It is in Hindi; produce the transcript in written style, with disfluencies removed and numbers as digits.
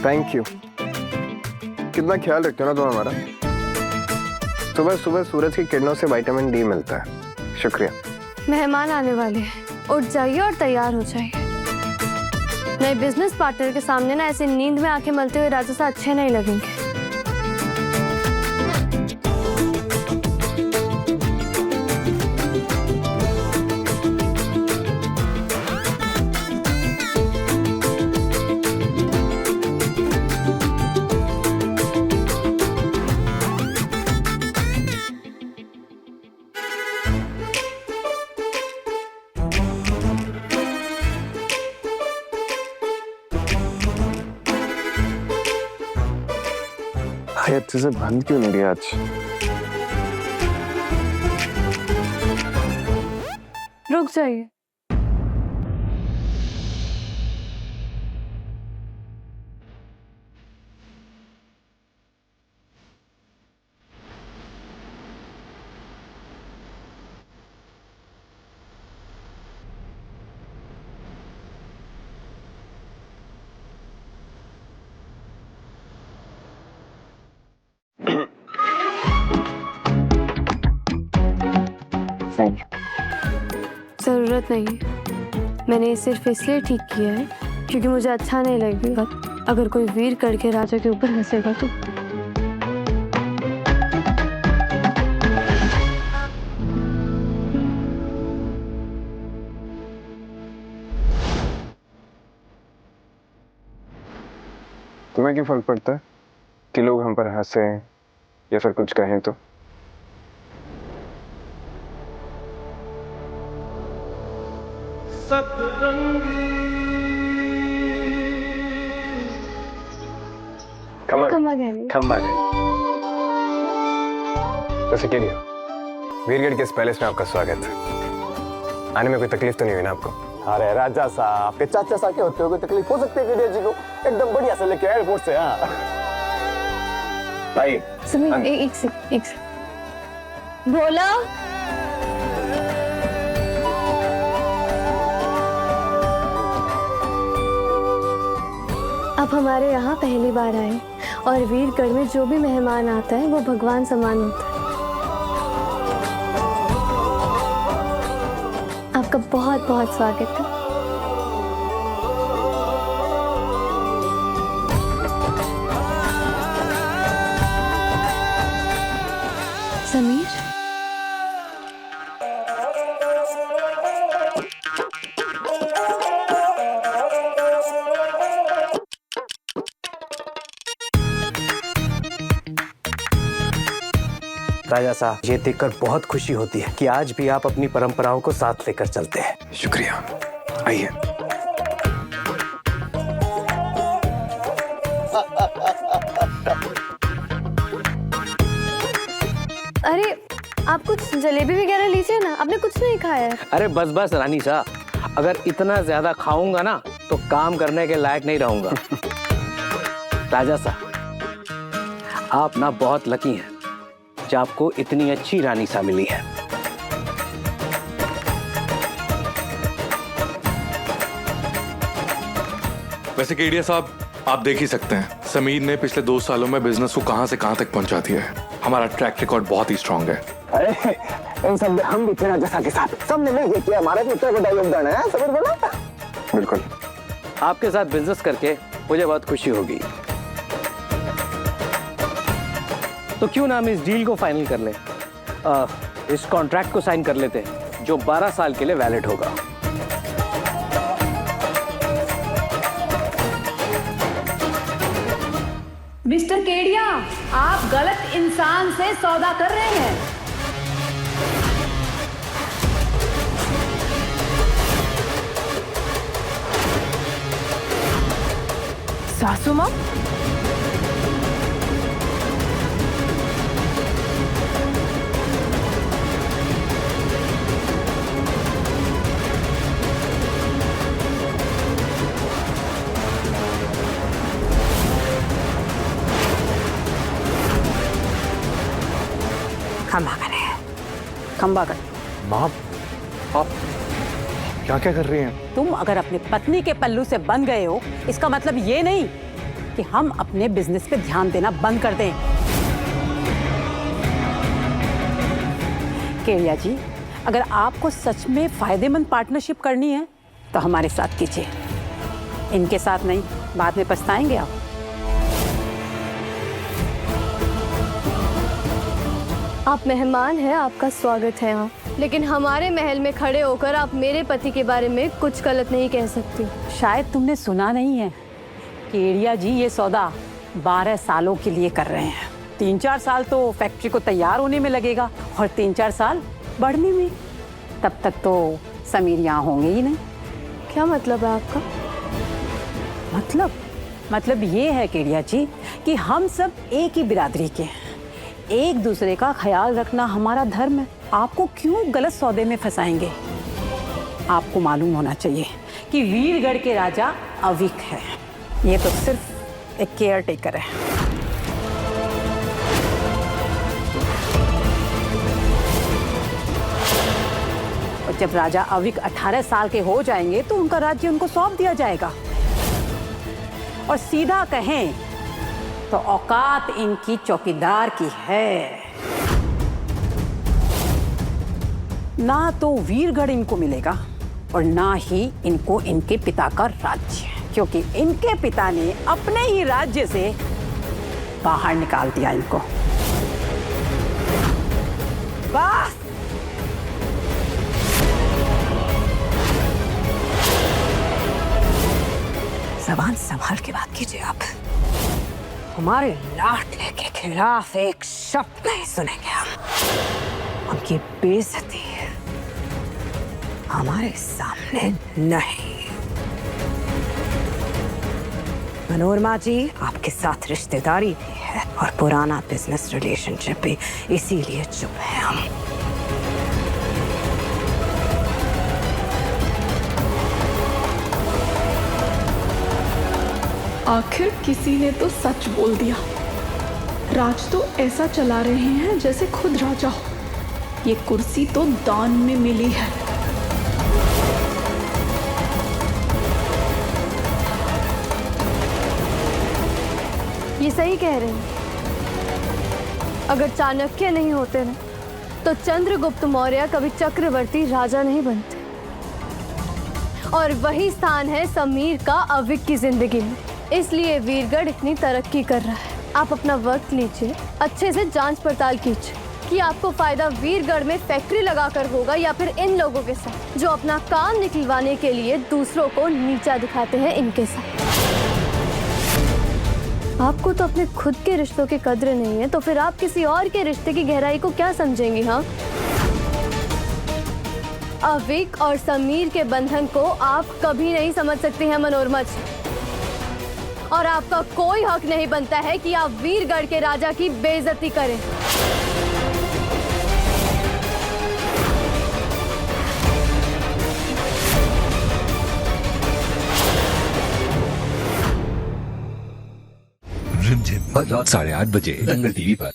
Thank you. कितना ख्याल रखते हो ना तुम हमारा। सुबह सुबह सूरज की किरणों से विटामिन डी मिलता है। शुक्रिया। मेहमान आने वाले हैं, उठ जाइए और तैयार हो जाइए। नए बिजनेस पार्टनर के सामने ना ऐसे नींद में आंखें मलते हुए राजा सा अच्छे नहीं लगेंगे। अच्छे से बंद क्यों नहीं किया आज? रुक जाइए। जरूरत नहीं है। मैंने ये सिर्फ इसलिए ठीक किया है क्योंकि मुझे अच्छा नहीं लगेगा अगर कोई वीर करके राजा के ऊपर हंसेगा तो। तुम्हें क्या फर्क पड़ता है कि लोग हम पर हंसे या फिर कुछ कहें तो? खम्बा वैसे के लिए वीरगढ़ के इस पैलेस में आपका स्वागत है। आने में कोई तकलीफ तो नहीं हुई ना आपको? अरे राजा साहब, आपके चाचा साहब के होते हुए तकलीफ हो सकती है वीडियो जी को? एकदम बढ़िया से लेके एयरपोर्ट से। हाँ भाई सुनिए, एक से बोला। आप हमारे यहाँ पहली बार आए और वीरगढ़ में जो भी मेहमान आता है वो भगवान समान होता है। आपका बहुत बहुत स्वागत है। समीर, राजा साहब, ये देखकर बहुत खुशी होती है कि आज भी आप अपनी परंपराओं को साथ लेकर चलते हैं। शुक्रिया। आइए। अरे आप कुछ जलेबी वगैरह लीजिए ना, आपने कुछ नहीं खाया है। अरे बस बस रानी साहब, अगर इतना ज्यादा खाऊंगा ना तो काम करने के लायक नहीं रहूंगा। राजा साहब, आप ना बहुत लकी हैं जो आपको इतनी अच्छी रानी सा मिली है। वैसे केडिया साहब, आप देख ही सकते हैं समीर ने पिछले 2 सालों में बिजनेस को कहां से कहां तक पहुंचा दिया है। हमारा ट्रैक रिकॉर्ड बहुत ही स्ट्रांग है। अरे इन सब में हम भी थे राजा साहब के साथ, सबने मिलकर किया, हमारा भी इतना बड़ा योगदान है। समीर बोला। बिल्कुल। आपके साथ बिजनेस करके मुझे बहुत खुशी होगी, तो क्यों ना हम इस डील को फाइनल कर लें। इस कॉन्ट्रैक्ट को साइन कर लेते हैं जो 12 साल के लिए वैलिड होगा। मिस्टर केडिया, आप गलत इंसान से सौदा कर रहे हैं। सासू माँ, खंबा कर। माँ, आप क्या क्या कर रही हैं? तुम अगर अपनी पत्नी के पल्लू से बंध गए हो, इसका मतलब ये नहीं कि हम अपने बिजनेस पे ध्यान देना बंद कर दें। केडिया जी, अगर आपको सच में फायदेमंद पार्टनरशिप करनी है तो हमारे साथ कीजिए, इनके साथ नहीं, बाद में पछताएंगे आप। आप मेहमान हैं, आपका स्वागत है यहाँ, लेकिन हमारे महल में खड़े होकर आप मेरे पति के बारे में कुछ गलत नहीं कह सकती। शायद तुमने सुना नहीं है, केडिया जी ये सौदा 12 सालों के लिए कर रहे हैं। 3-4 साल तो फैक्ट्री को तैयार होने में लगेगा और 3-4 साल बढ़ने में। तब तक तो समीर यहाँ होंगे ही नहीं। क्या मतलब है आपका? मतलब ये है केडिया जी कि हम सब एक ही बिरादरी के हैं, एक दूसरे का ख्याल रखना हमारा धर्म है। आपको क्यों गलत सौदे में फंसाएंगे? आपको मालूम होना चाहिए कि वीरगढ़ के राजा अविक है, ये तो सिर्फ एक केयर टेकर है। और जब राजा अविक 18 साल के हो जाएंगे तो उनका राज्य उनको सौंप दिया जाएगा। और सीधा कहें तो औकात इनकी चौकीदार की है, ना तो वीरगढ़ इनको मिलेगा और ना ही इनको इनके पिता का राज्य, क्योंकि इनके पिता ने अपने ही राज्य से बाहर निकाल दिया इनको। बस ज़बान संभाल के बात कीजिए आप। हमारे लाडले के खिलाफ एक शब्द नहीं सुनेंगे हम। उनकी बेइज्जती हमारे सामने नहीं। मनोरमा जी, आपके साथ रिश्तेदारी भी है और पुराना बिजनेस रिलेशनशिप भी, इसीलिए चुप हैं हम। आखिर किसी ने तो सच बोल दिया। राज तो ऐसा चला रहे हैं जैसे खुद राजा हो। ये कुर्सी तो दान में मिली है। ये सही कह रहे हैं। अगर चाणक्य नहीं होते ना तो चंद्रगुप्त मौर्य कभी चक्रवर्ती राजा नहीं बनते। और वही स्थान है समीर का अविक की जिंदगी में। इसलिए वीरगढ़ इतनी तरक्की कर रहा है। आप अपना वक्त लीजिए, अच्छे से जांच पड़ताल कीजिए कि आपको फायदा वीरगढ़ में फैक्ट्री लगाकर होगा या फिर इन लोगों के साथ जो अपना काम निकलवाने के लिए दूसरों को नीचा दिखाते हैं, इनके साथ। आपको तो अपने खुद के रिश्तों की कद्र नहीं है, तो फिर आप किसी और के रिश्ते की गहराई को क्या समझेंगी? हाँ, अविक और समीर के बंधन को आप कभी नहीं समझ सकती हैं मनोरमा जी। और आपका कोई हक नहीं बनता है कि आप वीरगढ़ के राजा की बेइज्जती करें। रिमझिम रात 8:30 बजे दंगल टीवी पर।